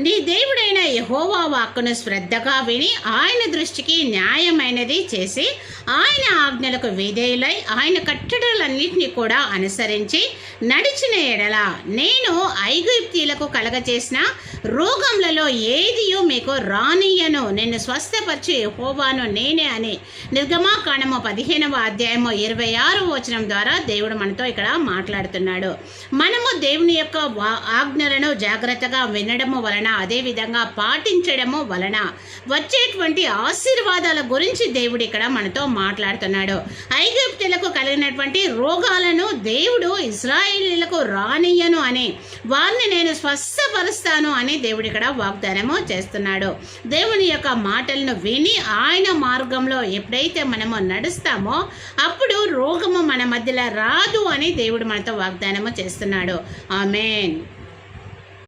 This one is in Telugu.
నీ దేవుడైన యెహోవా వాక్కును శ్రద్ధగా విని ఆయన దృష్టికి న్యాయమైనది చేసి ఆయన ఆజ్ఞలకు విధేయులై ఆయన కట్టడలన్నింటినీ కూడా అనుసరించి నడిచిన ఎడల నేను ఐగుప్తీయులకు కలగచేసిన రోగములలో ఏదియో మీకు రానియను, నిన్ను స్వస్థపరిచి యెహోవాను నేనే అని నిర్గమాకాండము 15వ అధ్యాయము 26వ వచనం ద్వారా దేవుడు మనతో ఇక్కడ మాట్లాడుతున్నాడు. మనము దేవుని యొక్క ఆజ్ఞలను జాగ్రత్తగా వినడము వలన, అదేవిధంగా పాటించడము వలన వచ్చేటువంటి ఆశీర్వాదాల గురించి దేవుడు ఇక్కడ మనతో మాట్లాడుతున్నాడు. ఐగుప్తులకు కలిగినటువంటి రోగాలను దేవుడు ఇశ్రాయేలీయులకు రానియను అని, వారిని నేను స్వస్థపరుస్తాను అని దేవుడు ఇక్కడ వాగ్దానము చేస్తున్నాడు. దేవుని యొక్క మాటలను విని ఆయన మార్గంలో ఎప్పుడైతే మనము నడుస్తామో అప్పుడు రోగము మన మధ్యలో రాదు అని దేవుడు మనతో వాగ్దానము చేస్తున్నాడు. ఆమేన్.